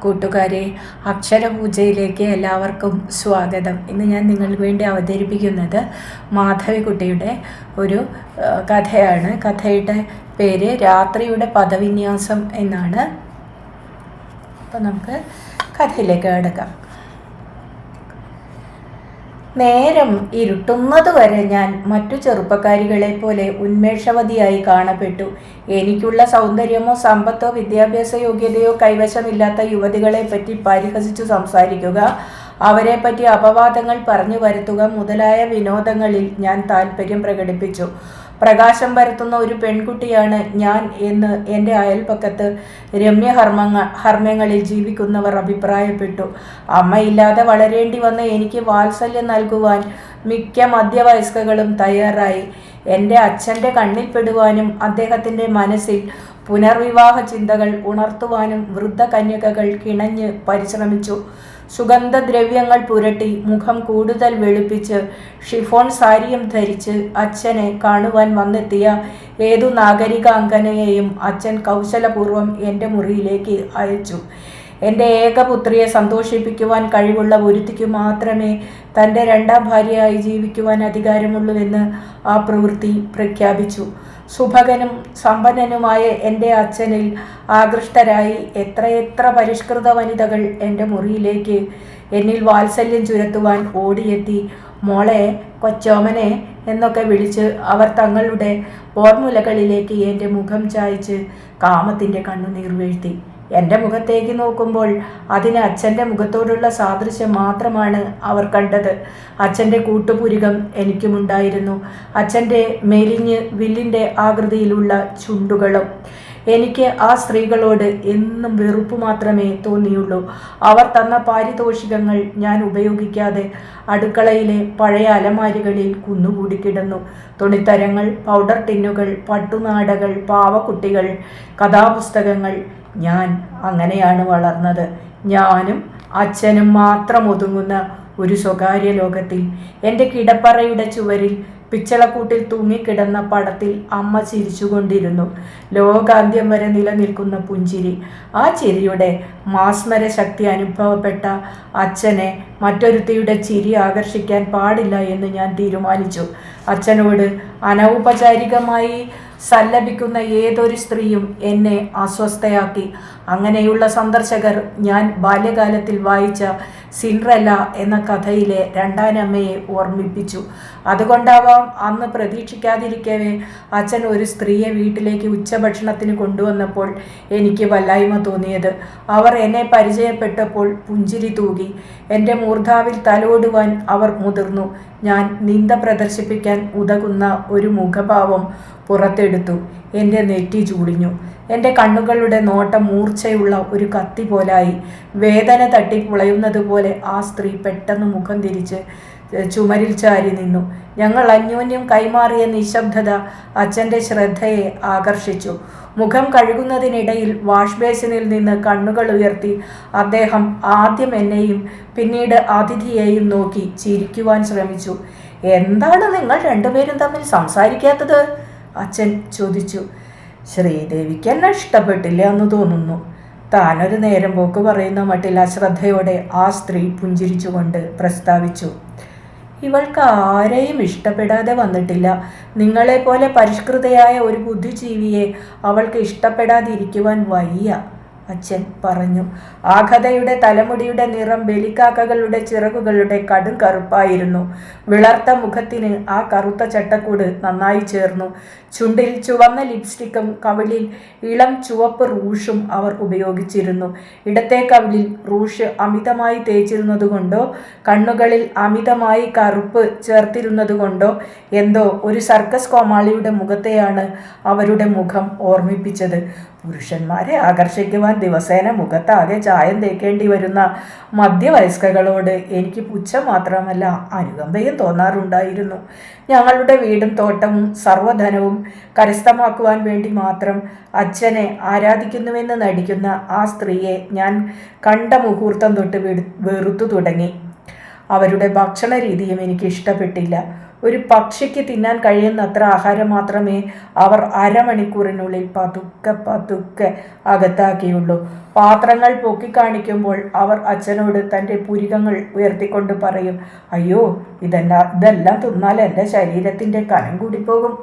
കൂട്ടുകാരെ, അക്ഷരപൂജയിലേക്ക് എല്ലാവർക്കും സ്വാഗതം. ഇന്ന് ഞാൻ നിങ്ങൾക്ക് വേണ്ടി അവതരിപ്പിക്കുന്നത് മാധവിക്കുട്ടിയുടെ ഒരു കഥയാണ്. കഥയുടെ പേര് രാത്രിയുടെ പദവിന്യാസം എന്നാണ്. അപ്പോൾ നമുക്ക് കഥയിലേക്ക് കിടക്കാം. നേരം ഇരുട്ടുന്നതുവരെ ഞാൻ മറ്റു ചെറുപ്പക്കാരികളെ പോലെ ഉന്മേഷവതിയായി കാണപ്പെട്ടു. എനിക്കുള്ള സൗന്ദര്യമോ സമ്പത്തോ വിദ്യാഭ്യാസ യോഗ്യതയോ കൈവശമില്ലാത്ത യുവതികളെ പറ്റി പരിഹസിച്ചു സംസാരിക്കുക, അവരെപ്പറ്റി അപവാദങ്ങൾ പറഞ്ഞു വരുത്തുക മുതലായ വിനോദങ്ങളിൽ ഞാൻ താല്പര്യം പ്രകടിപ്പിച്ചു. പ്രകാശം പരത്തുന്ന ഒരു പെൺകുട്ടിയാണ് ഞാൻ എന്ന് എൻ്റെ അയൽപ്പക്കത്ത് രമ്യഹർമ്മ്യങ്ങളിൽ ജീവിക്കുന്നവർ അഭിപ്രായപ്പെട്ടു. അമ്മയില്ലാതെ വളരേണ്ടി വന്ന എനിക്ക് വാത്സല്യം നൽകുവാൻ മിക്ക മധ്യവയസ്കകളും തയ്യാറായി. എൻ്റെ അച്ഛൻ്റെ കണ്ണിൽപ്പെടുവാനും അദ്ദേഹത്തിൻ്റെ മനസ്സിൽ പുനർവിവാഹ ചിന്തകൾ ഉണർത്തുവാനും വൃദ്ധകന്യകകൾ കിണഞ്ഞ് പരിശ്രമിച്ചു. സുഗന്ധദ്രവ്യങ്ങൾ പുരട്ടി മുഖം കൂടുതൽ വെളുപ്പിച്ച് ഷിഫോൺ സാരിയും ധരിച്ച് അച്ഛനെ കാണുവാൻ വന്നെത്തിയ ഏതു നാഗരികാംഗനയെയും അച്ഛൻ കൗശലപൂർവ്വം എൻ്റെ മുറിയിലേക്ക് അയച്ചു. എൻ്റെ ഏകപുത്രിയെ സന്തോഷിപ്പിക്കുവാൻ കഴിവുള്ള ഒരുത്തിക്ക് മാത്രമേ തൻ്റെ രണ്ടാം ഭാര്യയായി ജീവിക്കുവാൻ അധികാരമുള്ളൂവെന്ന് ആ പ്രവൃത്തി പ്രഖ്യാപിച്ചു. സുഭകനും സമ്പന്നനുമായ എൻ്റെ അച്ഛനിൽ ആകൃഷ്ടരായി എത്രയെത്ര പരിഷ്കൃത വനിതകൾ എൻ്റെ മുറിയിലേക്ക് എന്നിൽ വാത്സല്യം ചുരത്തുവാൻ ഓടിയെത്തി. മോളെ, കൊച്ചോമനെ എന്നൊക്കെ വിളിച്ച് അവർ തങ്ങളുടെ പോർമുലകളിലേക്ക് എൻ്റെ മുഖം ചായ്ച്ച് കാമത്തിൻ്റെ കണ്ണുനീർ വീഴ്ത്തി. എൻ്റെ മുഖത്തേക്ക് നോക്കുമ്പോൾ അതിന് അച്ഛൻ്റെ മുഖത്തോടുള്ള സാദൃശ്യം മാത്രമാണ് അവർ കണ്ടത്. അച്ഛൻ്റെ കൂട്ടുപുരികം എനിക്കുമുണ്ടായിരുന്നു. അച്ഛൻ്റെ മെലിഞ്ഞ് വില്ലിൻ്റെ ആകൃതിയിലുള്ള ചുണ്ടുകളും. എനിക്ക് ആ സ്ത്രീകളോട് എന്നും വെറുപ്പ് മാത്രമേ തോന്നിയുള്ളൂ. അവർ തന്ന പാരിതോഷികങ്ങൾ ഞാൻ ഉപയോഗിക്കാതെ അടുക്കളയിലെ പഴയ അലമാരികളിൽ കുന്നുകൂടി കിടന്നു. തുണിത്തരങ്ങൾ, പൗഡർ ടിന്നുകൾ, പട്ടുനാടകൾ, പാവക്കുട്ടികൾ, കഥാപുസ്തകങ്ങൾ. ഞാൻ അങ്ങനെയാണ് വളർന്നത്. ഞാനും അച്ഛനും മാത്രം ഒതുങ്ങുന്ന ഒരു സ്വകാര്യ ലോകത്തിൽ. എൻ്റെ കിടപ്പറയുടെ ചുവരിൽ പിച്ചളക്കൂട്ടിൽ തൂങ്ങിക്കിടന്ന പടത്തിൽ അമ്മ ചിരിച്ചുകൊണ്ടിരുന്നു. ലോകാന്ത്യം വരെ നിലനിൽക്കുന്ന പുഞ്ചിരി. ആ ചിരിയുടെ മാസ്മര ശക്തി അനുഭവപ്പെട്ട അച്ഛനെ മറ്റൊരുത്തിയുടെ ചിരി ആകർഷിക്കാൻ പാടില്ല എന്ന് ഞാൻ തീരുമാനിച്ചു. അച്ഛനോട് അനൗപചാരികമായി സല്ലപിക്കുന്ന ഏതൊരു സ്ത്രീയും എന്നെ അസ്വസ്ഥയാക്കി. അങ്ങനെയുള്ള സന്ദർശകർ ഞാൻ ബാല്യകാലത്തിൽ വായിച്ച സിൻഡ്രല്ല എന്ന കഥയിലെ രണ്ടാനമ്മയെ ഓർമ്മിപ്പിച്ചു. അതുകൊണ്ടാവാം അന്ന് പ്രതീക്ഷിക്കാതിരിക്കവേ അച്ഛൻ ഒരു സ്ത്രീയെ വീട്ടിലേക്ക് ഉച്ചഭക്ഷണത്തിന് കൊണ്ടുവന്നപ്പോൾ എനിക്ക് വല്ലായ്മ തോന്നിയത്. അവർ എന്നെ പരിചയപ്പെട്ടപ്പോൾ പുഞ്ചിരി തൂകി. എൻ്റെ മൂർധാവിൽ തലോടുവാൻ അവർ മുതിർന്നു. ഞാൻ നിന്ദ പ്രദർശിപ്പിക്കാൻ ഉതകുന്ന ഒരു മുഖഭാവം പുറത്തെടുത്തു. എൻ്റെ നെറ്റി ചൂടിഞ്ഞു. എൻ്റെ കണ്ണുകളുടെ നോട്ടം മൂർച്ചയുള്ള ഒരു കത്തി പോലായി. വേദന തട്ടിപ്പുളയുന്നത് പോലെ ആ സ്ത്രീ പെട്ടെന്ന് മുഖം തിരിച്ച് ചുമരിൽ ചാരി നിന്നു. ഞങ്ങൾ അന്യോന്യം കൈമാറിയ നിശബ്ദത അച്ഛൻ്റെ ശ്രദ്ധയെ ആകർഷിച്ചു. മുഖം കഴുകുന്നതിനിടയിൽ വാഷ് ബേസിനിൽ നിന്ന് കണ്ണുകൾ ഉയർത്തി അദ്ദേഹം ആദ്യം എന്നെയും പിന്നീട് അതിഥിയെയും നോക്കി ചിരിക്കുവാൻ ശ്രമിച്ചു. എന്താണ് നിങ്ങൾ രണ്ടുപേരും തമ്മിൽ സംസാരിക്കാത്തത്? അച്ഛൻ ചോദിച്ചു. ശ്രീദേവിക്ക് എന്നെ ഇഷ്ടപ്പെട്ടില്ല എന്ന് തോന്നുന്നു. താനൊരു നേരം പോക്ക് പറയുന്ന മട്ടിൽ അശ്രദ്ധയോടെ ആ സ്ത്രീ പുഞ്ചിരിച്ചുകൊണ്ട് പ്രസ്താവിച്ചു. ഇവൾക്ക് ആരെയും ഇഷ്ടപ്പെടാതെ വന്നിട്ടില്ല. നിങ്ങളെപ്പോലെ പരിഷ്കൃതയായ ഒരു ബുദ്ധിജീവിയെ അവൾക്ക് ഇഷ്ടപ്പെടാതിരിക്കുവാൻ വയ്യ, അച്ഛൻ പറഞ്ഞു. ആ കഥയുടെ തലമുടിയുടെ നിറം ബലിക്കാക്കകളുടെ ചിറകുകളുടെ കടും കറുപ്പായിരുന്നു. വിളർത്ത മുഖത്തിന് ആ കറുത്ത ചട്ടക്കൂട് നന്നായി ചേർന്നു. ചുണ്ടിൽ ചുവന്ന ലിപ്സ്റ്റിക്കും കവിളിൽ ഇളം ചുവപ്പ് റൂഷും അവർ ഉപയോഗിച്ചിരുന്നു. ഇടത്തെ കവിളിൽ റൂഷ് അമിതമായി തേച്ചിരുന്നതുകൊണ്ടോ കണ്ണുകളിൽ അമിതമായി കറുപ്പ് ചേർത്തിരുന്നതുകൊണ്ടോ എന്തോ ഒരു സർക്കസ് കോമാളിയുടെ മുഖത്തെയാണ് അവരുടെ മുഖം ഓർമ്മിപ്പിച്ചത്. പുരുഷന്മാരെ ആകർഷിക്കുവാൻ ദിവസേന മുഖത്താകെ ചായം തേക്കേണ്ടി വരുന്ന മധ്യവയസ്കകളോട് എനിക്ക് പുച്ഛം മാത്രമല്ല അനുകമ്പയും തോന്നാറുണ്ടായിരുന്നു. ഞങ്ങളുടെ വീടും തോട്ടവും സർവ്വധനവും കരസ്ഥമാക്കുവാൻ വേണ്ടി മാത്രം അച്ഛനെ ആരാധിക്കുന്നുവെന്ന് നടിക്കുന്ന ആ സ്ത്രീയെ ഞാൻ കണ്ട മുഹൂർത്തം തൊട്ട് വെറുത്തു തുടങ്ങി. അവരുടെ ഭക്ഷണ രീതിയും എനിക്ക് ഇഷ്ടപ്പെട്ടില്ല. ഒരു പക്ഷിക്ക് തിന്നാൻ കഴിയുന്നത്ര ആഹാരം മാത്രമേ അവർ അരമണിക്കൂറിനുള്ളിൽ പതുക്കെ പതുക്കെ അകത്താക്കിയുള്ളൂ. പാത്രങ്ങൾ പൊക്കിക്കാണിക്കുമ്പോൾ അവർ അച്ഛനോട് തൻ്റെ പുരികങ്ങൾ ഉയർത്തിക്കൊണ്ട് പറയും, അയ്യോ, ഇതെല്ലാം തിന്നാൽ എൻ്റെ ശരീരത്തിൻ്റെ കനം കൂടിപ്പോകും.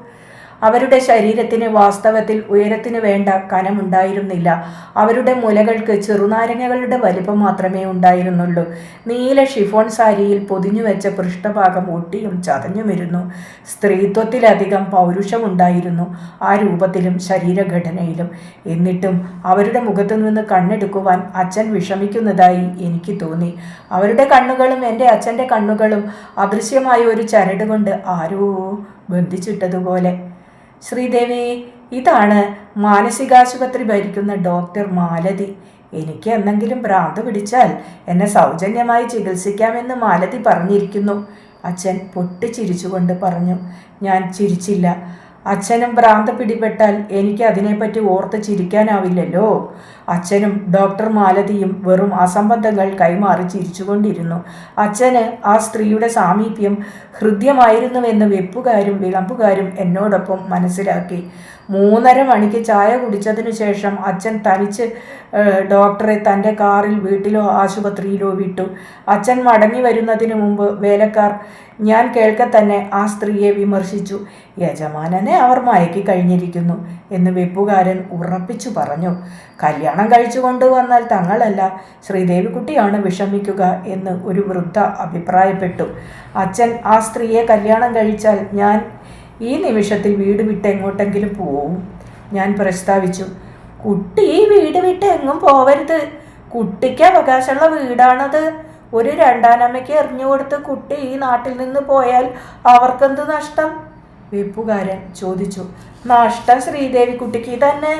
അവരുടെ ശരീരത്തിന് വാസ്തവത്തിൽ ഉയരത്തിന് വേണ്ട കനമുണ്ടായിരുന്നില്ല. അവരുടെ മുലകൾക്ക് ചെറുനാരങ്ങകളുടെ വലിപ്പം മാത്രമേ ഉണ്ടായിരുന്നുള്ളൂ. നീല ഷിഫോൺ സാരിയിൽ പൊതിഞ്ഞുവെച്ച പൃഷ്ഠഭാഗം ഒട്ടിയും ചതഞ്ഞുമിരുന്നു. സ്ത്രീത്വത്തിലധികം പൗരുഷമുണ്ടായിരുന്നു ആ രൂപത്തിലും ശരീരഘടനയിലും. എന്നിട്ടും അവരുടെ മുഖത്തു നിന്ന് കണ്ണെടുക്കുവാൻ അച്ഛൻ വിഷമിക്കുന്നതായി എനിക്ക് തോന്നി. അവരുടെ കണ്ണുകളും എൻ്റെ അച്ഛൻ്റെ കണ്ണുകളും അദൃശ്യമായ ഒരു ചരട് കൊണ്ട് ആരോ ബന്ധിച്ചിട്ടതുപോലെ. ശ്രീദേവി, ഇതാണ് മാനസികാശുപത്രി ഭരിക്കുന്ന ഡോക്ടർ മാലതി. എനിക്ക് എന്തെങ്കിലും ഭ്രാന്ത് പിടിച്ചാൽ എന്നെ സൗജന്യമായി ചികിത്സിക്കാമെന്ന് മാലതി പറഞ്ഞിരിക്കുന്നു. അച്ഛൻ പൊട്ടിച്ചിരിച്ചുകൊണ്ട് പറഞ്ഞു. ഞാൻ ചിരിച്ചില്ല. അച്ഛനും ഭ്രാന്ത് പിടിപെട്ടാൽ എനിക്ക് അതിനെപ്പറ്റി ഓർത്ത് ചിരിക്കാനാവില്ലല്ലോ. അച്ഛനും ഡോക്ടർ മാലതിയും വെറും അസംബന്ധങ്ങൾ കൈമാറി ചിരിച്ചുകൊണ്ടിരുന്നു. അച്ഛന് ആ സ്ത്രീയുടെ സാമീപ്യം ഹൃദ്യമായിരുന്നുവെന്ന് വെപ്പുകാരും വിളമ്പുകാരും എന്നോടൊപ്പം മനസ്സിലാക്കി. 3:30 മണിക്ക് ചായ കുടിച്ചതിനു ശേഷം അച്ഛൻ തനിച്ച് ഡോക്ടറെ തൻ്റെ കാറിൽ വീട്ടിലോ ആശുപത്രിയിലോ വിട്ടു. അച്ഛൻ മടങ്ങി വരുന്നതിന് മുമ്പ് വേലക്കാർ ഞാൻ കേൾക്കെ തന്നെ ആ സ്ത്രീയെ വിമർശിച്ചു. യജമാനനെ അവർ മയക്കി കഴിഞ്ഞിരിക്കുന്നു എന്ന് വെപ്പുകാരൻ ഉറപ്പിച്ചു പറഞ്ഞു. കല്യാണം കഴിച്ചു കൊണ്ടുവന്നാൽ തങ്ങളല്ല, ശ്രീദേവിക്കുട്ടിയാണ് വിഷമിക്കുക എന്ന് ഒരു വൃദ്ധ അഭിപ്രായപ്പെട്ടു. അച്ഛൻ ആ സ്ത്രീയെ കല്യാണം കഴിച്ചാൽ ഞാൻ ഈ നിമിഷത്തിൽ വീട് വിട്ട് എങ്ങോട്ടെങ്കിലും പോവും, ഞാൻ പ്രസ്താവിച്ചു. കുട്ടി ഈ വീട് വിട്ട് എങ്ങും പോവരുത്. കുട്ടിക്ക് അവകാശമുള്ള വീടാണത്. ഒരു രണ്ടാനമ്മയ്ക്ക് എറിഞ്ഞുകൊടുത്ത് കുട്ടി ഈ നാട്ടിൽ നിന്ന് പോയാൽ അവർക്കെന്ത് നഷ്ടം? വെപ്പുകാരൻ ചോദിച്ചു. നഷ്ടം ശ്രീദേവിക്കുട്ടിക്ക് തന്നെ,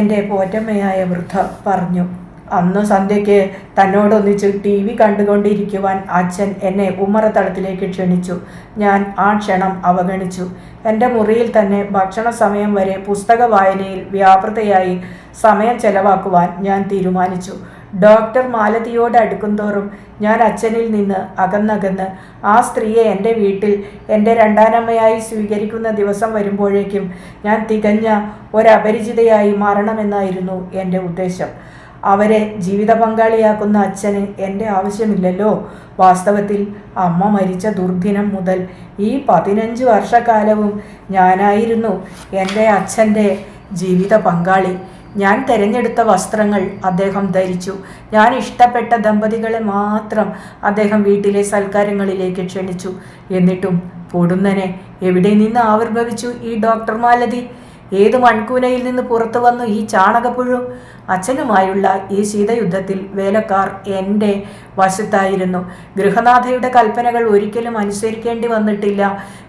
എൻ്റെ പോറ്റമ്മയായ വൃദ്ധ പറഞ്ഞു. അന്ന് സന്ധ്യയ്ക്ക് തന്നോടൊന്നിച്ച് TV കണ്ടുകൊണ്ടിരിക്കുവാൻ അച്ഛൻ എന്നെ ഉമ്മറത്തളത്തിലേക്ക് ക്ഷണിച്ചു. ഞാൻ ആ ക്ഷണം അവഗണിച്ചു. എൻ്റെ മുറിയിൽ തന്നെ ഭക്ഷണ സമയം വരെ പുസ്തക വായനയിൽ വ്യാപൃതയായി സമയം ചെലവാക്കുവാൻ ഞാൻ തീരുമാനിച്ചു. ഡോക്ടർ മാലതിയോട് അടുക്കുംതോറും ഞാൻ അച്ഛനിൽ നിന്ന് അകന്നകന്ന് ആ സ്ത്രീയെ എൻ്റെ വീട്ടിൽ എൻ്റെ രണ്ടാനമ്മയായി സ്വീകരിക്കുന്ന ദിവസം വരുമ്പോഴേക്കും ഞാൻ തികഞ്ഞ ഒരപരിചിതയായി മാറണമെന്നായിരുന്നു എൻ്റെ ഉദ്ദേശം. അവരെ ജീവിത പങ്കാളിയാക്കുന്ന അച്ഛന് എൻ്റെ ആവശ്യമില്ലല്ലോ. വാസ്തവത്തിൽ അമ്മ മരിച്ച ദുർദിനം മുതൽ ഈ 15 വർഷക്കാലവും ഞാനായിരുന്നു എൻ്റെ അച്ഛൻ്റെ ജീവിത പങ്കാളി. ഞാൻ തിരഞ്ഞെടുത്ത വസ്ത്രങ്ങൾ അദ്ദേഹം ധരിച്ചു. ഞാൻ ഇഷ്ടപ്പെട്ട ദമ്പതികളെ മാത്രം അദ്ദേഹം വീട്ടിലെ സൽക്കാരങ്ങളിലേക്ക് ക്ഷണിച്ചു. എന്നിട്ടും പൊടുന്നനെ എവിടെ നിന്ന് ആവിർഭവിച്ചു ഈ ഡോക്ടർ മാലതി? ഏത് മൺകൂനയിൽ നിന്ന് പുറത്തു വന്നു ഈ ചാണകപ്പുഴു? അച്ഛനുമായുള്ള ഈ ശീതയുദ്ധത്തിൽ വേലക്കാർ എൻ്റെ വശത്തായിരുന്നു. ഗൃഹനാഥയുടെ കൽപ്പനകൾ ഒരിക്കലും അനുസരിക്കേണ്ടി വന്നിട്ടില്ല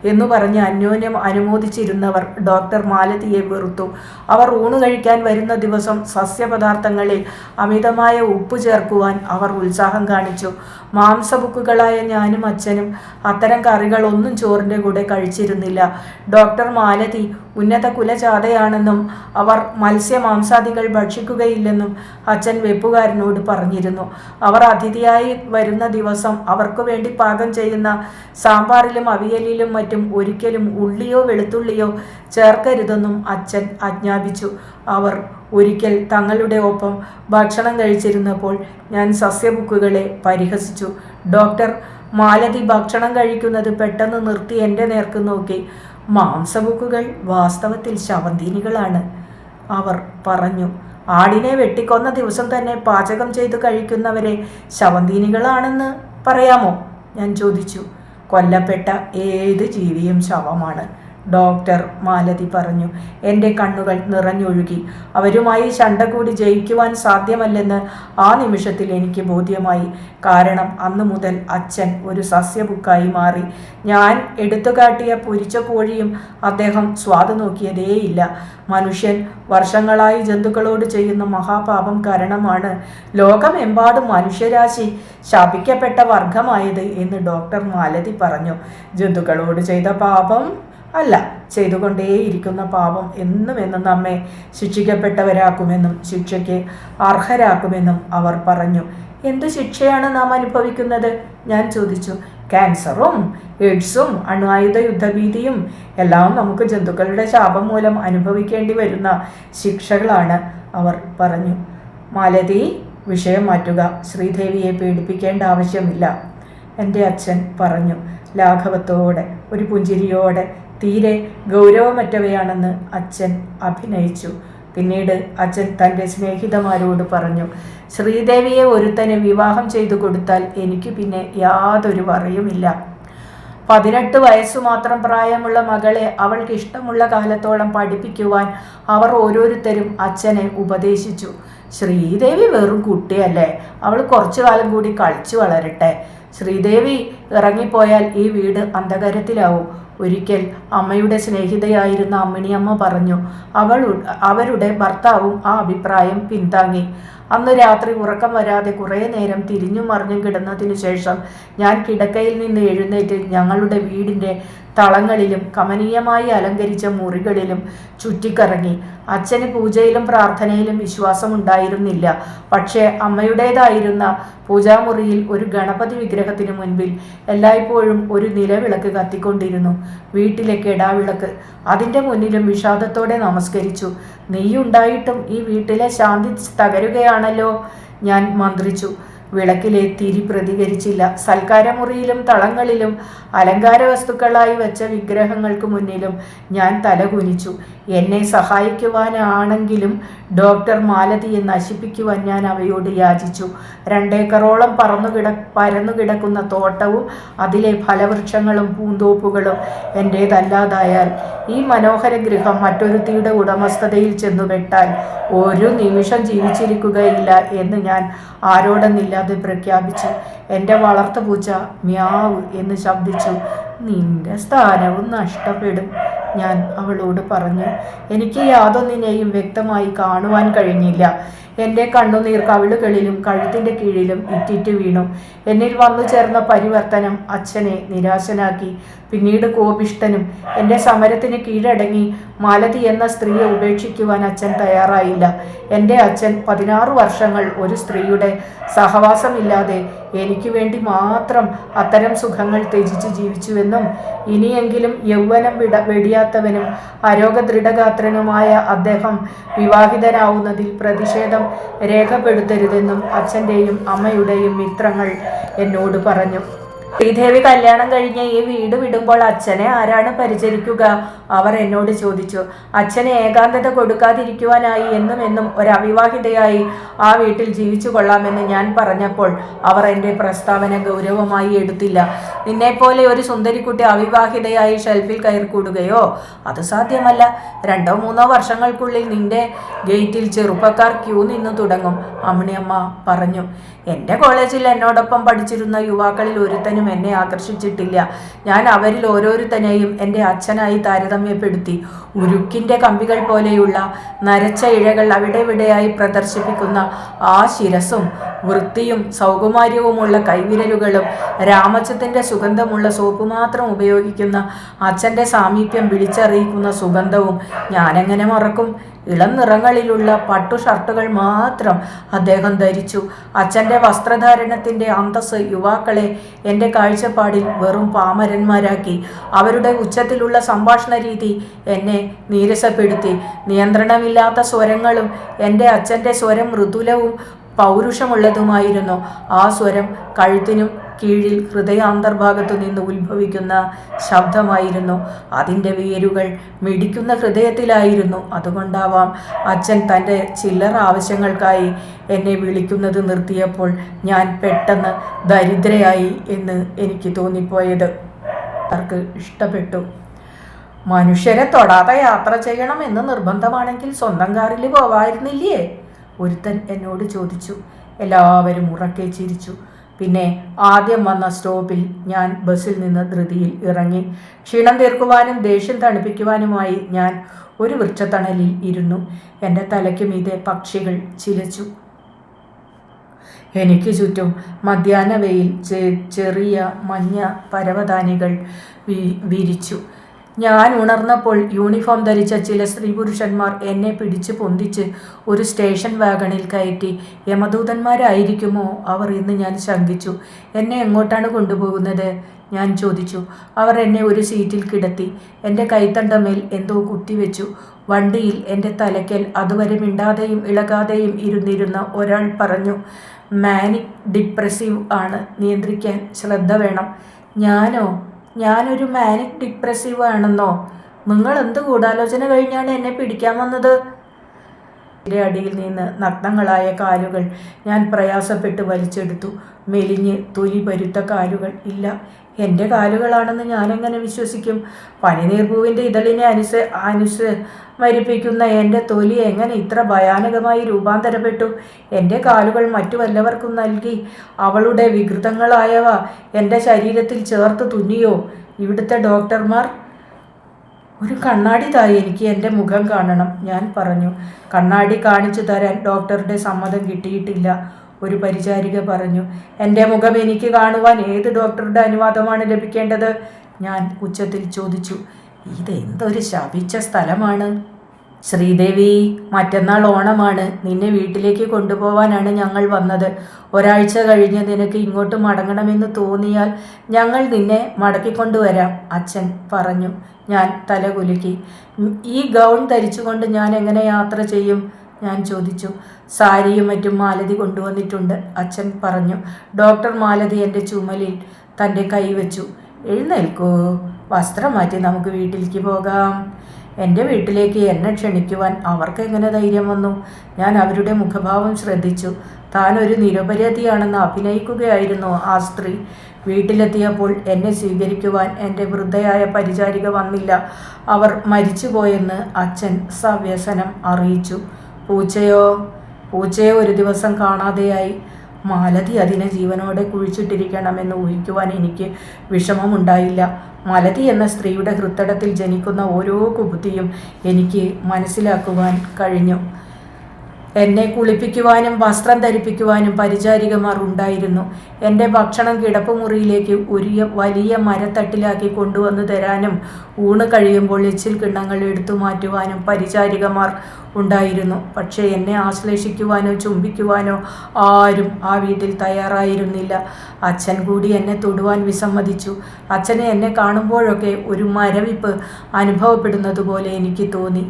എന്നു പറഞ്ഞ് അന്യോന്യം അനുമോദിച്ചിരുന്നവർ ഡോക്ടർ മാലതിയെ വെറുത്തു. അവർ ഊണ് കഴിക്കാൻ വരുന്ന ദിവസം സസ്യപദാർത്ഥങ്ങളിൽ അമിതമായ ഉപ്പ് ചേർക്കുവാൻ അവർ ഉത്സാഹം കാണിച്ചു. മാംസബുക്കുകളായ ഞാനും അച്ഛനും അത്തരം കറികളൊന്നും ചോറിൻ്റെ കൂടെ കഴിച്ചിരുന്നില്ല. ഡോക്ടർ മാലതി ഉന്നത കുലജാതയാണെന്നും അവർ മത്സ്യമാംസാദികൾ ഭക്ഷിക്കുകയില്ലെന്നും അച്ഛൻ വെപ്പുകാരനോട് പറഞ്ഞിരുന്നു. അവർ അതിഥിയായി വരുന്ന ദിവസം അവർക്ക് വേണ്ടി പാകം ചെയ്യുന്ന സാമ്പാറിലും അവിയലിലും മറ്റും ഒരിക്കലും ഉള്ളിയോ വെളുത്തുള്ളിയോ ചേർക്കരുതെന്നും അച്ഛൻ ആജ്ഞാപിച്ചു. അവർ ഒരിക്കൽ തങ്ങളുടെ ഒപ്പം ഭക്ഷണം കഴിച്ചിരുന്നപ്പോൾ ഞാൻ സസ്യബുക്കുകളെ പരിഹസിച്ചു. ഡോക്ടർ മാലതി ഭക്ഷണം കഴിക്കുന്നത് പെട്ടെന്ന് നിർത്തി എൻ്റെ നേർക്ക് നോക്കി. മാംസബുക്കുകൾ വാസ്തവത്തിൽ ശവന്തീനികളാണ്, അവർ പറഞ്ഞു. ആടിനെ വെട്ടിക്കൊന്ന ദിവസം തന്നെ പാചകം ചെയ്ത് കഴിക്കുന്നവരെ ശവന്തീനികളാണെന്ന് പറയാമോ? ഞാൻ ചോദിച്ചു. കൊല്ലപ്പെട്ട ഏത് ജീവിയും ശവമാണ്, ഡോക്ടർ മാലതി പറഞ്ഞു. എൻ്റെ കണ്ണുകൾ നിറഞ്ഞൊഴുകി. അവരുമായി ശണ്ട കൂടി ജയിക്കുവാൻ സാധ്യമല്ലെന്ന് ആ നിമിഷത്തിൽ എനിക്ക് ബോധ്യമായി. കാരണം അന്നു മുതൽ അച്ഛൻ ഒരു സസ്യബുക്കായി മാറി. ഞാൻ എടുത്തുകാട്ടിയ പൊരിച്ച കോഴിയും അദ്ദേഹം സ്വാദ് നോക്കിയതേയില്ല. മനുഷ്യൻ വർഷങ്ങളായി ജന്തുക്കളോട് ചെയ്യുന്ന മഹാപാപം കാരണമാണ് ലോകമെമ്പാടും മനുഷ്യരാശി ശപിക്കപ്പെട്ട വർഗമായത് എന്ന് ഡോക്ടർ മാലതി പറഞ്ഞു. ജന്തുക്കളോട് ചെയ്ത പാപം അല്ല, ചെയ്തുകൊണ്ടേയിരിക്കുന്ന പാപം എന്നും നമ്മെ ശിക്ഷിക്കപ്പെട്ടവരാക്കുമെന്നും ശിക്ഷയ്ക്ക് അർഹരാക്കുമെന്നും അവർ പറഞ്ഞു. എന്തു ശിക്ഷയാണ് നാം അനുഭവിക്കുന്നത്? ഞാൻ ചോദിച്ചു. ക്യാൻസറും എയ്ഡ്സും അണ്വായുധ യുദ്ധഭീതിയും എല്ലാം നമുക്ക് ജന്തുക്കളുടെ ശാപം മൂലം അനുഭവിക്കേണ്ടി വരുന്ന ശിക്ഷകളാണ്, അവർ പറഞ്ഞു. മാലതി, വിഷയം മാറ്റുക. ശ്രീദേവിയെ പേടിപ്പിക്കേണ്ട ആവശ്യമില്ല, എൻ്റെ അച്ഛൻ പറഞ്ഞു ലാഘവത്തോടെ, ഒരു പുഞ്ചിരിയോടെ. തീരെ ഗൗരവമറ്റവയാണെന്ന് അച്ഛൻ അഭിനയിച്ചു. പിന്നീട് അച്ഛൻ തൻ്റെ സ്നേഹിതമാരോട് പറഞ്ഞു, ശ്രീദേവിയെ ഒരുത്തന് വിവാഹം ചെയ്തു കൊടുത്താൽ എനിക്ക് പിന്നെ യാതൊരു വറയുമില്ല. 18 വയസ്സു മാത്രം പ്രായമുള്ള മകളെ അവൾക്ക് ഇഷ്ടമുള്ള കാലത്തോളം പഠിപ്പിക്കുവാൻ അവർ ഓരോരുത്തരും അച്ഛനെ ഉപദേശിച്ചു. ശ്രീദേവി വെറും കുട്ടിയല്ലേ, അവൾ കുറച്ചു കാലം കൂടി കളിച്ചു വളരട്ടെ. ശ്രീദേവി ഇറങ്ങിപ്പോയാൽ ഈ വീട് അന്ധകാരത്തിലാവും. ഒരിക്കൽ അമ്മയുടെ സ്നേഹിതയായിരുന്ന അമ്മിണിയമ്മ പറഞ്ഞു. അവരുടെ ഭർത്താവും ആ അഭിപ്രായം പിന്താങ്ങി. അന്ന് രാത്രി ഉറക്കം വരാതെ കുറേ നേരം തിരിഞ്ഞും മറിഞ്ഞും കിടന്നതിനു ശേഷം ഞാൻ കിടക്കയിൽ നിന്ന് എഴുന്നേറ്റ് ഞങ്ങളുടെ വീടിൻ്റെ തളങ്ങളിലും കമനീയമായി അലങ്കരിച്ച മുറികളിലും ചുറ്റിക്കറങ്ങി. അച്ഛന് പൂജയിലും പ്രാർത്ഥനയിലും വിശ്വാസമുണ്ടായിരുന്നില്ല. പക്ഷേ അമ്മയുടേതായിരുന്ന പൂജാമുറിയിൽ ഒരു ഗണപതി വിഗ്രഹത്തിനു മുൻപിൽ എല്ലായ്പ്പോഴും ഒരു നിലവിളക്ക് കത്തിക്കൊണ്ടിരുന്നു. വീട്ടിലെ കെടാവിളക്ക്. അതിൻ്റെ മുന്നിലും വിഷാദത്തോടെ നമസ്കരിച്ചു. നീയുണ്ടായിട്ടും ഈ വീട്ടിലെ ശാന്തി തകരുകയാണല്ലോ, ഞാൻ മന്ത്രിച്ചു. വിളക്കിലെ തിരി പ്രതികരിച്ചില്ല. സൽക്കാരമുറിയിലും തളങ്ങളിലും അലങ്കാര വസ്തുക്കളായി വെച്ച വിഗ്രഹങ്ങൾക്ക് മുന്നിലും ഞാൻ തലകുനിച്ചു. എന്നെ സഹായിക്കുവാനാണെങ്കിലും ഡോക്ടർ മാലതിയെ നശിപ്പിക്കുവാൻ ഞാൻ അവയോട് യാചിച്ചു. 2 ഏക്കറോളം പരന്നുകിടക്കുന്ന തോട്ടവും അതിലെ ഫലവൃക്ഷങ്ങളും പൂന്തോപ്പുകളും എൻ്റേതല്ലാതായാൽ, ഈ മനോഹര ഗൃഹം മറ്റൊരുത്തിയുടെ ഉടമസ്ഥതയിൽ ചെന്നുപെട്ടാൽ ഒരു നിമിഷം ജീവിച്ചിരിക്കുകയില്ല എന്ന് ഞാൻ ആരോടെന്നില്ലാതെ പ്രഖ്യാപിച്ചു. എൻ്റെ വളർത്തുപൂച്ച മ്യാവ് എന്ന് ശബ്ദിച്ചു. നിന്റെ സ്ഥാനവും നഷ്ടപ്പെടും, ഞാൻ അവളോട് പറഞ്ഞു. എനിക്ക് യാതൊന്നിനെയും വ്യക്തമായി കാണുവാൻ കഴിഞ്ഞില്ല. എൻ്റെ കണ്ണുനീർ കവിളുകളിലും കഴുത്തിൻ്റെ കീഴിലും ഇറ്റിറ്റ് വീണു. എന്നിൽ വന്നു ചേർന്ന പരിവർത്തനം അച്ഛനെ നിരാശനാക്കി. പിന്നീട് കോപിഷ്ഠനും. എൻ്റെ സമരത്തിന് കീഴടങ്ങി മാലതി എന്ന സ്ത്രീയെ ഉപേക്ഷിക്കുവാൻ അച്ഛൻ തയ്യാറായില്ല. എൻ്റെ അച്ഛൻ 16 വർഷങ്ങൾ ഒരു സ്ത്രീയുടെ സഹവാസമില്ലാതെ എനിക്ക് വേണ്ടി മാത്രം അത്തരം സുഖങ്ങൾ ത്യജിച്ച് ജീവിച്ചുവെന്നും ഇനിയെങ്കിലും യൗവനം വെടിയാത്തവനും അരോഗദൃഢഗാത്രനുമായ അദ്ദേഹം വിവാഹിതനാവുന്നതിൽ പ്രതിഷേധം രേഖപ്പെടുത്തരുതെന്നും അച്ഛൻ്റെയും അമ്മയുടെയും മിത്രങ്ങൾ എന്നോട് പറഞ്ഞു. ശ്രീദേവി കല്യാണം കഴിഞ്ഞ് ഈ വീട് വിടുമ്പോൾ അച്ഛനെ ആരാണ് പരിചരിക്കുക? അവർ എന്നോട് ചോദിച്ചു. അച്ഛന് ഏകാന്തത കൊടുക്കാതിരിക്കുവാനായി എന്നും ഒരവിവാഹിതയായി ആ വീട്ടിൽ ജീവിച്ചു കൊള്ളാമെന്ന് ഞാൻ പറഞ്ഞപ്പോൾ അവർ എൻ്റെ പ്രസ്താവന ഗൗരവമായി എടുത്തില്ല. നിന്നെപ്പോലെ ഒരു സുന്ദരിക്കുട്ടി അവിവാഹിതയായി ഷെൽഫിൽ കയറിക്കൂടുകയോ? അത് സാധ്യമല്ല. 2-3 വർഷങ്ങൾക്കുള്ളിൽ നിന്റെ ഗേറ്റിൽ ചെറുപ്പക്കാർ ക്യൂ നിന്നു തുടങ്ങും, അമ്മിണിയമ്മ പറഞ്ഞു. എൻ്റെ കോളേജിൽ എന്നോടൊപ്പം പഠിച്ചിരുന്ന യുവാക്കളിൽ ഒരുത്തനും എന്നെ ആകർഷിച്ചിട്ടില്ല. ഞാൻ അവരിൽ ഓരോരുത്തനെയും എൻ്റെ അച്ഛനായി താരതമ്യപ്പെടുത്തി. ഉരുക്കിൻ്റെ കമ്പികൾ പോലെയുള്ള നരച്ച ഇഴകൾ അവിടെവിടെയായി പ്രദർശിപ്പിക്കുന്ന ആ ശിരസും വൃത്തിയും സൗകുമാര്യവുമുള്ള കൈവിരലുകളും രാമച്ചത്തിൻ്റെ സുഗന്ധമുള്ള സോപ്പ് മാത്രം ഉപയോഗിക്കുന്ന അച്ഛൻ്റെ സാമീപ്യം വിളിച്ചറിയിക്കുന്ന സുഗന്ധവും ഞാനെങ്ങനെ മറക്കും? ഇളം നിറങ്ങളിലുള്ള പട്ടു ഷർട്ടുകൾ മാത്രം അദ്ദേഹം ധരിച്ചു. അച്ഛൻ്റെ വസ്ത്രധാരണത്തിൻ്റെ അന്തസ്സ് യുവാക്കളെ എൻ്റെ കാഴ്ചപ്പാടിൽ വെറും പാമരന്മാരാക്കി. അവരുടെ ഉച്ചത്തിലുള്ള സംഭാഷണ രീതി എന്നെ നീരസപ്പെടുത്തി. നിയന്ത്രണമില്ലാത്ത സ്വരങ്ങളും. എൻ്റെ അച്ഛൻ്റെ സ്വരം മൃദുലവും പൗരുഷമുള്ളതുമായിരുന്നു. ആ സ്വരം കഴുത്തിനും കീഴിൽ ഹൃദയാന്തർഭാഗത്തു നിന്ന് ഉത്ഭവിക്കുന്ന ശബ്ദമായിരുന്നു. അതിൻ്റെ വേരുകൾ മിടിക്കുന്ന ഹൃദയത്തിലായിരുന്നു. അതുകൊണ്ടാവാം അച്ഛൻ തൻ്റെ ചില്ലറ ആവശ്യങ്ങൾക്കായി എന്നെ വിളിക്കുന്നത് നിർത്തിയപ്പോൾ ഞാൻ പെട്ടെന്ന് ദരിദ്രയായി എന്ന് എനിക്ക് തോന്നിപ്പോയത്. അവർക്ക് ഇഷ്ടപ്പെട്ടു. മനുഷ്യരെ തൊടാതെ യാത്ര ചെയ്യണം എന്ന് നിർബന്ധമാണെങ്കിൽ സ്വന്തം കാറിൽ പോവായിരുന്നില്ലേ? ഒരുത്തൻ എന്നോട് ചോദിച്ചു. എല്ലാവരും ഉറക്കെ ചിരിച്ചു. പിന്നെ ആദ്യം വന്ന സ്റ്റോപ്പിൽ ഞാൻ ബസ്സിൽ നിന്ന് ധൃതിയിൽ ഇറങ്ങി. ക്ഷീണം തീർക്കുവാനും ദേഷ്യം തണുപ്പിക്കുവാനുമായി ഞാൻ ഒരു വൃക്ഷത്തണലിൽ ഇരുന്നു. എൻ്റെ തലയ്ക്ക് മീതെ പക്ഷികൾ ചിലച്ചു. എനിക്ക് ചുറ്റും മധ്യാഹ്ന വെയിൽ ചെറിയ മഞ്ഞ പരവതാനികൾ വിരിച്ചു. ഞാൻ ഉണർന്നപ്പോൾ യൂണിഫോം ധരിച്ച ചില സ്ത്രീ പുരുഷന്മാർ എന്നെ പിടിച്ചു പൊന്തിച്ച് ഒരു സ്റ്റേഷൻ വാഗണിൽ കയറ്റി. യമദൂതന്മാരായിരിക്കുമോ അവർ എന്ന് ഞാൻ ശങ്കിച്ചു. എന്നെ എങ്ങോട്ടാണ് കൊണ്ടുപോകുന്നത്? ഞാൻ ചോദിച്ചു. അവർ എന്നെ ഒരു സീറ്റിൽ കിടത്തി. എൻ്റെ കൈത്തണ്ടമേൽ എന്തോ കുത്തിവെച്ചു. വണ്ടിയിൽ എൻ്റെ തലയ്ക്കൽ അതുവരെ മിണ്ടാതെയും ഇളകാതെയും ഇരുന്നിരുന്ന ഒരാൾ പറഞ്ഞു, മാനിക് ഡിപ്രസീവ് ആണ്, നിയന്ത്രിക്കാൻ ശ്രദ്ധ വേണം. ഞാനൊരു മാനിക് ഡിപ്രസീവ് ആണെന്നോ? നിങ്ങൾ എന്ത് ഗൂഢാലോചന കഴിഞ്ഞാണ് എന്നെ പിടിക്കാൻ വന്നത്? അടിയിൽ നിന്ന് നഗ്നങ്ങളായ കാലുകൾ ഞാൻ പ്രയാസപ്പെട്ട് വലിച്ചെടുത്തു. മെലിഞ്ഞ് തൊലി പരുത്ത കാലുകൾ. ഇല്ല, എൻ്റെ കാലുകളാണെന്ന് ഞാനെങ്ങനെ വിശ്വസിക്കും? പനിനീർപ്പൂവിൻ്റെ ഇതളിനെ അനുസ്മരിപ്പിക്കുന്ന എൻ്റെ തൊലി എങ്ങനെ ഇത്ര ഭയാനകമായി രൂപാന്തരപ്പെട്ടു? എൻ്റെ കാലുകൾ മറ്റു വല്ലവർക്കും നൽകി അവളുടെ വികൃതങ്ങളായവ എൻ്റെ ശരീരത്തിൽ ചേർത്ത് തുന്നിയോ ഇവിടുത്തെ ഡോക്ടർമാർ? ഒരു കണ്ണാടി തായി, എനിക്ക് എൻ്റെ മുഖം കാണണം, ഞാൻ പറഞ്ഞു. കണ്ണാടി കാണിച്ചു തരാൻ ഡോക്ടറുടെ സമ്മതം കിട്ടിയിട്ടില്ല, ഒരു പരിചാരിക പറഞ്ഞു. എൻ്റെ മുഖം എനിക്ക് കാണുവാൻ ഏത് ഡോക്ടറുടെ അനുവാദമാണ് ലഭിക്കേണ്ടത്? ഞാൻ ഉച്ചത്തിൽ ചോദിച്ചു. ഇതെന്തൊരു ശപിച്ച സ്ഥലമാണ്. ശ്രീദേവി, മറ്റന്നാൾ ഓണമാണ്. നിന്നെ വീട്ടിലേക്ക് കൊണ്ടുപോവാനാണ് ഞങ്ങൾ വന്നത്. ഒരാഴ്ച കഴിഞ്ഞ് നിനക്ക് ഇങ്ങോട്ട് മടങ്ങണമെന്ന് തോന്നിയാൽ ഞങ്ങൾ നിന്നെ മടക്കിക്കൊണ്ടുവരാം, അച്ഛൻ പറഞ്ഞു. ഞാൻ തലകുലുക്കി. ഈ ഗൗൺ ധരിച്ചുകൊണ്ട് ഞാൻ എങ്ങനെ യാത്ര ചെയ്യും? ഞാൻ ചോദിച്ചു. സാരിയും മറ്റും മാലതി കൊണ്ടുവന്നിട്ടുണ്ട്, അച്ഛൻ പറഞ്ഞു. ഡോക്ടർ മാലതി എൻ്റെ ചുമലിൽ തൻ്റെ കൈവച്ചു. എഴുന്നേൽക്കൂ, വസ്ത്രം മാറ്റി നമുക്ക് വീട്ടിലേക്ക് പോകാം. എൻ്റെ വീട്ടിലേക്ക് എന്നെ ക്ഷണിക്കുവാൻ അവർക്ക് എങ്ങനെ ധൈര്യം വന്നു? ഞാൻ അവരുടെ മുഖഭാവം ശ്രദ്ധിച്ചു. താൻ ഒരു നിരപരാധിയാണെന്ന് അഭിനയിക്കുകയായിരുന്നു ആ സ്ത്രീ. വീട്ടിലെത്തിയപ്പോൾ എന്നെ സ്വീകരിക്കുവാൻ എൻ്റെ വൃദ്ധയായ പരിചാരിക വന്നില്ല. അവർ മരിച്ചുപോയെന്ന് അച്ഛൻ സവ്യസനം അറിയിച്ചു. പൂച്ചയോ ഒരു ദിവസം കാണാതെയായി. മാലതി അതിനെ ജീവനോടെ കുഴിച്ചിട്ടിരിക്കണമെന്ന് ഊഹിക്കുവാൻ എനിക്ക് വിഷമമുണ്ടായില്ല. മാലതി എന്ന സ്ത്രീയുടെ ഹൃത്തടത്തിൽ ജനിക്കുന്ന ഓരോ കുബുദ്ധിയും എനിക്ക് മനസ്സിലാക്കുവാൻ കഴിഞ്ഞു. എന്നെ കുളിപ്പിക്കുവാനും വസ്ത്രം ധരിപ്പിക്കുവാനും പരിചാരികമാർ ഉണ്ടായിരുന്നു. എൻ്റെ ഭക്ഷണം കിടപ്പുമുറിയിലേക്ക് ഒരു വലിയ മരത്തട്ടിലാക്കി കൊണ്ടുവന്നു തരാനും ഊണ് കഴിയുമ്പോൾ എച്ചിൽ കിണ്ണങ്ങൾ എടുത്തു മാറ്റുവാനും പരിചാരികമാർ ഉണ്ടായിരുന്നു. പക്ഷേ എന്നെ ആശ്ലേഷിക്കുവാനോ ചുംബിക്കുവാനോ ആരും ആ വീട്ടിൽ തയ്യാറായിരുന്നില്ല. അച്ഛൻ കൂടി എന്നെ തൊടുവാൻ വിസമ്മതിച്ചു. അച്ഛനെ എന്നെ കാണുമ്പോഴൊക്കെ ഒരു മരവിപ്പ് അനുഭവപ്പെടുന്നത് പോലെ എനിക്ക് തോന്നി.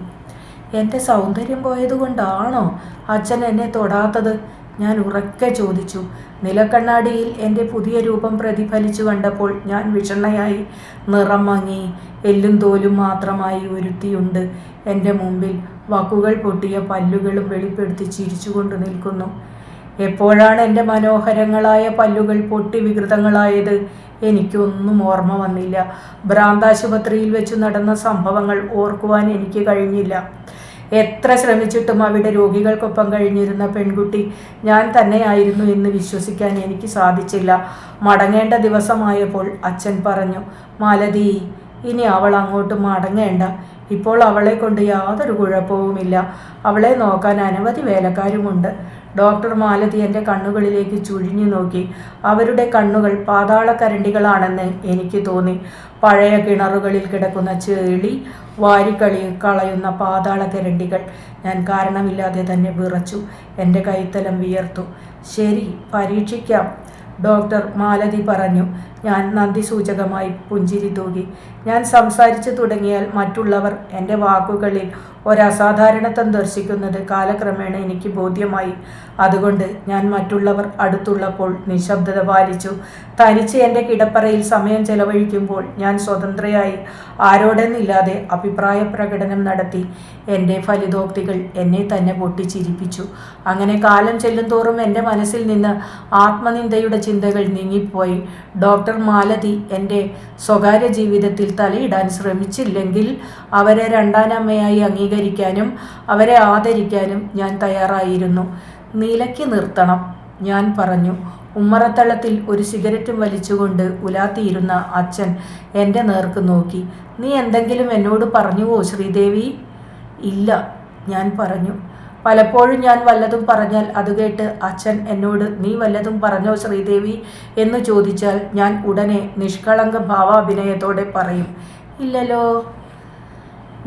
എൻ്റെ സൗന്ദര്യം പോയതുകൊണ്ടാണോ അച്ഛൻ എന്നെ തൊടാത്തത്? ഞാൻ ഉറക്കെ ചോദിച്ചു. നിലക്കണ്ണാടിയിൽ എൻ്റെ പുതിയ രൂപം പ്രതിഫലിച്ചു കണ്ടപ്പോൾ ഞാൻ വിഷണ്ണയായി. നിറം മങ്ങി, എല്ലും തോലും മാത്രമായി ഒരുത്തിയുണ്ട് എൻ്റെ മുമ്പിൽ. വാക്കുകൾ പൊട്ടിയ പല്ലുകളും വെളിപ്പെടുത്തി ചിരിച്ചുകൊണ്ട് നിൽക്കുന്നു. എപ്പോഴാണ് എൻ്റെ മനോഹരങ്ങളായ പല്ലുകൾ പൊട്ടി വികൃതങ്ങളായത്? എനിക്കൊന്നും ഓർമ്മ വന്നില്ല. ഭ്രാന്താശുപത്രിയിൽ വെച്ച് നടന്ന സംഭവങ്ങൾ ഓർക്കുവാൻ എനിക്ക് കഴിഞ്ഞില്ല. എത്ര ശ്രമിച്ചിട്ടും അവിടെ രോഗികൾക്കൊപ്പം കഴിഞ്ഞിരുന്ന പെൺകുട്ടി ഞാൻ തന്നെയായിരുന്നു എന്ന് വിശ്വസിക്കാൻ എനിക്ക് സാധിച്ചില്ല. മടങ്ങേണ്ട ദിവസമായപ്പോൾ അച്ഛൻ പറഞ്ഞു, മാലതി, ഇനി അവൾ അങ്ങോട്ട് മടങ്ങേണ്ട. ഇപ്പോൾ അവളെ കൊണ്ട് യാതൊരു കുഴപ്പവുമില്ല. അവളെ നോക്കാൻ അനവധി വേലക്കാരുമുണ്ട്. ഡോക്ടർ മാലതി എൻ്റെ കണ്ണുകളിലേക്ക് ചുഴിഞ്ഞു നോക്കി. അവരുടെ കണ്ണുകൾ പാതാളക്കരണ്ടികളാണെന്ന് എനിക്ക് തോന്നി. പഴയ കിണറുകളിൽ കിടക്കുന്ന ചെളി കളയുന്ന പാതാളക്കരണ്ടികൾ. ഞാൻ കാരണമില്ലാതെ തന്നെ വിറച്ചു. എൻ്റെ കൈത്തലം വിയർത്തു. ശരി, പരീക്ഷിക്കാം, ഡോക്ടർ മാലതി പറഞ്ഞു. ഞാൻ നന്ദി സൂചകമായി പുഞ്ചിരി തൂകി. ഞാൻ സംസാരിച്ചു തുടങ്ങിയാൽ മറ്റുള്ളവർ എൻ്റെ വാക്കുകളിൽ ഒരസാധാരണത്വം ദർശിക്കുന്നത് കാലക്രമേണ എനിക്ക് ബോധ്യമായി. അതുകൊണ്ട് ഞാൻ മറ്റുള്ളവർ അടുത്തുള്ളപ്പോൾ നിശബ്ദത പാലിച്ചു. തനിച്ച് എൻ്റെ കിടപ്പറയിൽ സമയം ചെലവഴിക്കുമ്പോൾ ഞാൻ സ്വതന്ത്രയായി ആരോടെന്നില്ലാതെ അഭിപ്രായ പ്രകടനം നടത്തി. എൻ്റെ ഫലിതോക്തികൾ എന്നെ തന്നെ പൊട്ടിച്ചിരിപ്പിച്ചു. അങ്ങനെ കാലം ചെല്ലുന്തോറും എൻ്റെ മനസ്സിൽ നിന്ന് ആത്മനിന്ദയുടെ ചിന്തകൾ നീങ്ങിപ്പോയി. ഡോക്ടർ മാലതി എൻ്റെ സ്വകാര്യ ജീവിതത്തിൽ തലയിടാൻ ശ്രമിച്ചില്ലെങ്കിൽ അവരെ രണ്ടാനമ്മയായി അംഗീകരിക്കാനും അവരെ ആദരിക്കാനും ഞാൻ തയ്യാറായിരുന്നു. നിലയ്ക്ക് നിർത്തണം, ഞാൻ പറഞ്ഞു. ഉമ്മറത്തളത്തിൽ ഒരു സിഗരറ്റും വലിച്ചുകൊണ്ട് ഉലാത്തിയിരുന്ന അച്ഛൻ എൻ്റെ നേർക്ക് നോക്കി. നീ എന്തെങ്കിലും എന്നോട് പറഞ്ഞുവോ ശ്രീദേവി? ഇല്ല, ഞാൻ പറഞ്ഞു. പലപ്പോഴും ഞാൻ വല്ലതും പറഞ്ഞാൽ അത് കേട്ട് അച്ഛൻ എന്നോട് നീ വല്ലതും പറഞ്ഞോ ശ്രീദേവി എന്ന് ചോദിച്ചാൽ ഞാൻ ഉടനെ നിഷ്കളങ്ക ഭാവാഭിനയത്തോടെ പറയും, ഇല്ലല്ലോ,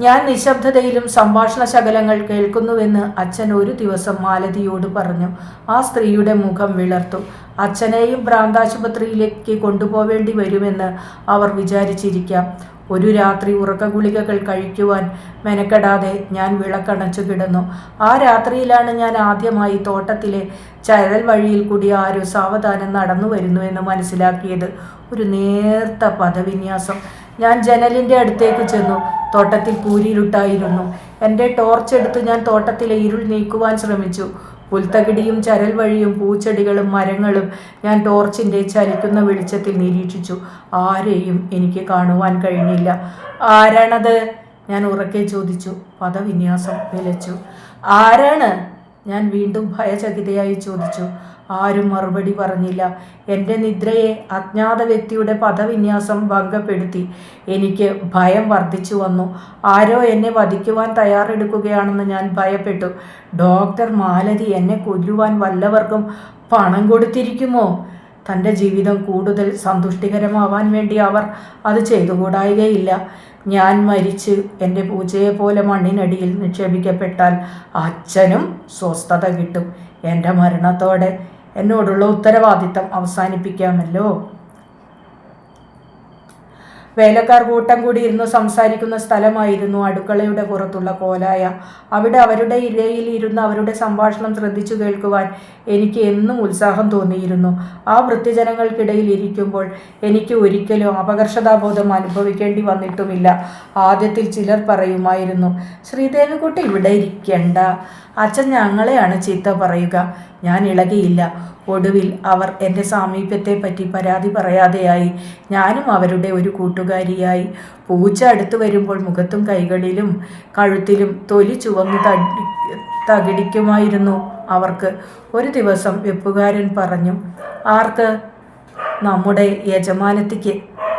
ഞാൻ നിശബ്ദതയിലും സംഭാഷണ ശകലങ്ങൾ കേൾക്കുന്നുവെന്ന് അച്ഛൻ ഒരു ദിവസം മാലതിയോട് പറഞ്ഞു. ആ സ്ത്രീയുടെ മുഖം വിളർത്തു. അച്ഛനെയും ഭ്രാന്താശുപത്രിയിലേക്ക് കൊണ്ടുപോവേണ്ടി വരുമെന്ന് അവർ വിചാരിച്ചിരിക്കാം. ഒരു രാത്രി ഉറക്കഗുളികകൾ കഴിക്കുവാൻ മെനക്കെടാതെ ഞാൻ വിളക്കണച്ചു കിടന്നു. ആ രാത്രിയിലാണ് ഞാൻ ആദ്യമായി തോട്ടത്തിലെ ചരൽ വഴിയിൽ കൂടി ആരോ സാവധാനം നടന്നു വരുന്നുവെന്ന് മനസ്സിലാക്കിയത്. ഒരു നേർത്ത പദവിന്യാസം. ഞാൻ ജനലിൻ്റെ അടുത്തേക്ക് ചെന്നു. തോട്ടത്തിൽ കൂരിരുട്ടായിരുന്നു. എൻ്റെ ടോർച്ച് എടുത്ത് ഞാൻ തോട്ടത്തിലെ ഇരുൾ നീക്കുവാൻ ശ്രമിച്ചു. പുൽത്തകിടിയും ചരൽ വഴിയും പൂച്ചെടികളും മരങ്ങളും ഞാൻ ടോർച്ചിൻ്റെ ചലിക്കുന്ന വെളിച്ചത്തിൽ നിരീക്ഷിച്ചു. ആരെയും എനിക്ക് കാണുവാൻ കഴിഞ്ഞില്ല. ആരാണത്? ഞാൻ ഉറക്കെ ചോദിച്ചു. പദവിന്യാസം വിലച്ചു. ആരാണ്? ഞാൻ വീണ്ടും ഭയചകിതയായി ചോദിച്ചു. ആരും മറുപടി പറഞ്ഞില്ല. എൻ്റെ നിദ്രയെ അജ്ഞാത വ്യക്തിയുടെ പദവിന്യാസം ഭംഗപ്പെടുത്തി. എനിക്ക് ഭയം വർദ്ധിച്ചു വന്നു. ആരോ എന്നെ വധിക്കുവാൻ തയ്യാറെടുക്കുകയാണെന്ന് ഞാൻ ഭയപ്പെട്ടു. ഡോക്ടർ മാലതി എന്നെ കൊല്ലുവാൻ വല്ലവർക്കും പണം കൊടുത്തിരിക്കുമോ? തൻ്റെ ജീവിതം കൂടുതൽ സന്തുഷ്ടികരമാവാൻ വേണ്ടി അവർ അത് ചെയ്തുകൂടായികയില്ല. ഞാൻ മരിച്ച് എൻ്റെ പൂച്ചയെപ്പോലെ മണ്ണിനടിയിൽ നിക്ഷേപിക്കപ്പെട്ടാൽ അച്ഛനും സ്വസ്ഥത കിട്ടും. എൻ്റെ മരണത്തോടെ എന്നോടുള്ള ഉത്തരവാദിത്തം അവസാനിപ്പിക്കാമല്ലോ. വേലക്കാർ കൂട്ടം കൂടി ഇരുന്ന് സംസാരിക്കുന്ന സ്ഥലമായിരുന്നു അടുക്കളയുടെ പുറത്തുള്ള കോലായ. അവിടെ അവരുടെ ഇരയിൽ ഇരുന്ന് അവരുടെ സംഭാഷണം ശ്രദ്ധിച്ചു കേൾക്കുവാൻ എനിക്ക് എന്നും ഉത്സാഹം തോന്നിയിരുന്നു. ആ വൃത്യജനങ്ങൾക്കിടയിൽ ഇരിക്കുമ്പോൾ എനിക്ക് ഒരിക്കലും അപകർഷതാബോധം അനുഭവിക്കേണ്ടി വന്നിട്ടുമില്ല. ആദ്യത്തിൽ ചിലർ പറയുമായിരുന്നു, ശ്രീദേവിക്കുട്ടി ഇവിടെ ഇരിക്കണ്ട, അച്ഛൻ ഞങ്ങളെയാണ് ചീത്ത പറയുക. ഞാൻ ഇളകിയില്ല. ഒടുവിൽ അവർ എൻ്റെ സാമീപ്യത്തെപ്പറ്റി പരാതി പറയാതെയായി. ഞാനും അവരുടെ ഒരു കൂട്ടുകാരിയായി. പൂച്ച അടുത്ത് വരുമ്പോൾ മുഖത്തും കൈകളിലും കഴുത്തിലും തൊലി ചുവന്ന് തകിടിക്കുമായിരുന്നു അവർക്ക്. ഒരു ദിവസം വെപ്പുകാരൻ പറഞ്ഞു. ആർക്ക്? നമ്മുടെ യജമാനത്തിക്ക്.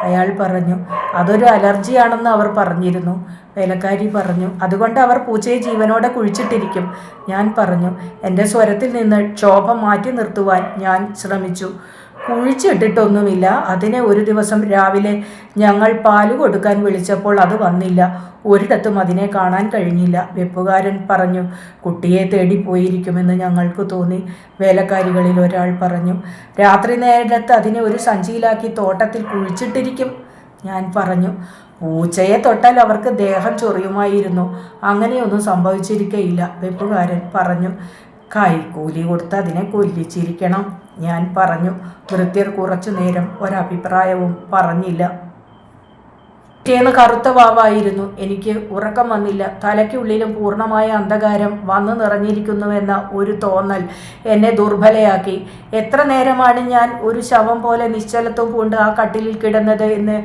അയാൾ പറഞ്ഞു. അതൊരു അലർജിയാണെന്ന് അവർ പറഞ്ഞിരുന്നു. വേലക്കാരി പറഞ്ഞു. അതുകൊണ്ട് അവർ പൂച്ചയെ ജീവനോടെ കുഴിച്ചിട്ടിരിക്കും. ഞാൻ പറഞ്ഞു. എൻ്റെ സ്വരത്തിൽ നിന്ന് ക്ഷോഭം മാറ്റി നിർത്തുവാൻ ഞാൻ ശ്രമിച്ചു. കുഴിച്ചിട്ടിട്ടൊന്നുമില്ല. അതിനെ ഒരു ദിവസം രാവിലെ ഞങ്ങൾ പാല് കൊടുക്കാൻ വിളിച്ചപ്പോൾ അത് വന്നില്ല. ഒരിടത്തും അതിനെ കാണാൻ കഴിഞ്ഞില്ല. വെപ്പുകാരൻ പറഞ്ഞു. കുട്ടിയെ തേടിപ്പോയിരിക്കുമെന്ന് ഞങ്ങൾക്ക് തോന്നി. വേലക്കാരികളിൽ ഒരാൾ പറഞ്ഞു. രാത്രി നേരത്ത് അതിനെ ഒരു സഞ്ചിയിലാക്കി തോട്ടത്തിൽ കുഴിച്ചിട്ടിരിക്കും. ഞാൻ പറഞ്ഞു. പൂച്ചയെ തൊട്ടാൽ അവർക്ക് ദേഹം ചൊറിയുമായിരുന്നു. അങ്ങനെയൊന്നും സംഭവിച്ചിരിക്കയില്ല. വെപ്പുകാരൻ പറഞ്ഞു. കൈക്കൂലി കൊടുത്ത് അതിനെ കൊല്ലിച്ചിരിക്കണം. ഞാൻ പറഞ്ഞു. വൃത്യർ കുറച്ചു നേരം ഒരഭിപ്രായവും പറഞ്ഞില്ല. പിറ്റേന്ന് കറുത്ത വാവായിരുന്നു. എനിക്ക് ഉറക്കം വന്നില്ല. തലയ്ക്കുള്ളിലും പൂർണ്ണമായ അന്ധകാരം വന്നു നിറഞ്ഞിരിക്കുന്നുവെന്ന ഒരു തോന്നൽ എന്നെ ദുർബലയാക്കി. എത്ര നേരമാണ് ഞാൻ ഒരു ശവം പോലെ നിശ്ചലത്വം പൂണ്ട് ആ കട്ടിലിൽ കിടന്നത് എന്ന്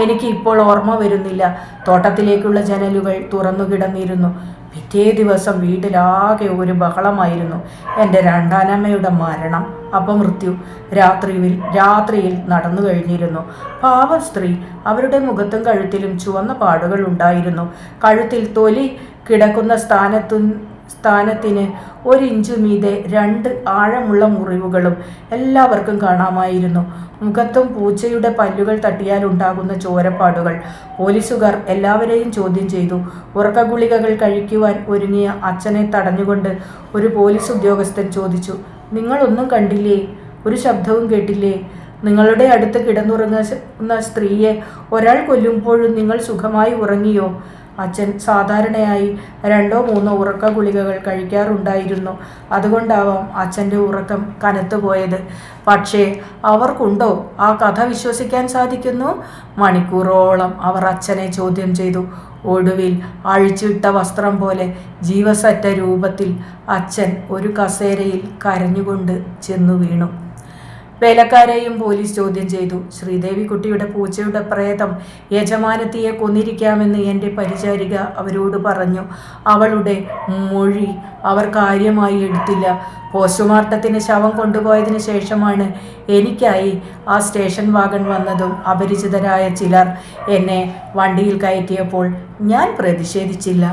എനിക്ക് ഇപ്പോൾ ഓർമ്മ വരുന്നില്ല. തോട്ടത്തിലേക്കുള്ള ജനലുകൾ തുറന്നു കിടന്നിരുന്നു. പിറ്റേ ദിവസം വീട്ടിലാകെ ഒരു ബഹളമായിരുന്നു. എൻ്റെ രണ്ടാനമ്മയുടെ മരണം, അപമൃത്യു രാത്രിയിൽ നടന്നു കഴിഞ്ഞിരുന്നു. പാവം സ്ത്രീ. അവരുടെ മുഖത്തും കഴുത്തിലും ചുവന്ന പാടുകൾ ഉണ്ടായിരുന്നു. കഴുത്തിൽ തൊലി കിടക്കുന്ന സ്ഥാനത്തിന് 1 ഇഞ്ചു മീതെ 2 ആഴമുള്ള മുറിവുകളും എല്ലാവർക്കും കാണാമായിരുന്നു. മുഖത്തും പൂച്ചയുടെ പല്ലുകൾ തട്ടിയാൽ ഉണ്ടാകുന്ന ചോരപ്പാടുകൾ. പോലീസുകാർ എല്ലാവരെയും ചോദ്യം ചെയ്തു. ഉറക്കഗുളികകൾ കഴിക്കുവാൻ ഒരുങ്ങിയ അച്ഛനെ തടഞ്ഞുകൊണ്ട് ഒരു പോലീസ് ഉദ്യോഗസ്ഥൻ ചോദിച്ചു. നിങ്ങളൊന്നും കണ്ടില്ലേ? ഒരു ശബ്ദവും കേട്ടില്ലേ? നിങ്ങളുടെ അടുത്ത് കിടന്നുറങ്ങുന്ന സ്ത്രീയെ ഒരാൾ കൊല്ലുമ്പോഴും നിങ്ങൾ സുഖമായി ഉറങ്ങിയോ? അച്ഛൻ സാധാരണയായി 2-3 ഉറക്ക ഗുളികകൾ കഴിക്കാറുണ്ടായിരുന്നു. അതുകൊണ്ടാവാം അച്ഛൻ്റെ ഉറക്കം കനത്തുപോയത്. പക്ഷേ അവർക്കുണ്ടോ ആ കഥ വിശ്വസിക്കാൻ സാധിക്കുന്നു? മണിക്കൂറോളം അവർ അച്ഛനെ ചോദ്യം ചെയ്തു. ഒടുവിൽ അഴിച്ചിട്ട വസ്ത്രം പോലെ ജീവസറ്റ രൂപത്തിൽ അച്ഛൻ ഒരു കസേരയിൽ കരഞ്ഞുകൊണ്ട് ചെന്നു വീണു. വേലക്കാരെയും പോലീസ് ചോദ്യം ചെയ്തു. ശ്രീദേവിക്കുട്ടിയുടെ പൂച്ചയുടെ പ്രേതം യജമാനത്തിയെ കൊന്നിരിക്കാമെന്ന് എൻ്റെ പരിചാരിക അവരോട് പറഞ്ഞു. അവളുടെ മൊഴി അവർ കാര്യമായി എടുത്തില്ല. പോസ്റ്റ്മോർട്ടത്തിന് ശവം കൊണ്ടുപോയതിന് ശേഷമാണ് എനിക്കായി ആ സ്റ്റേഷൻ വാഗൺ വന്നതും അപരിചിതരായ ചിലർ എന്നെ വണ്ടിയിൽ കയറ്റിയപ്പോൾ ഞാൻ പ്രതിഷേധിച്ചില്ല.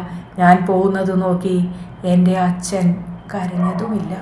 ഞാൻ പോകുന്നത് നോക്കി എൻ്റെ അച്ഛൻ കരഞ്ഞതുമില്ല.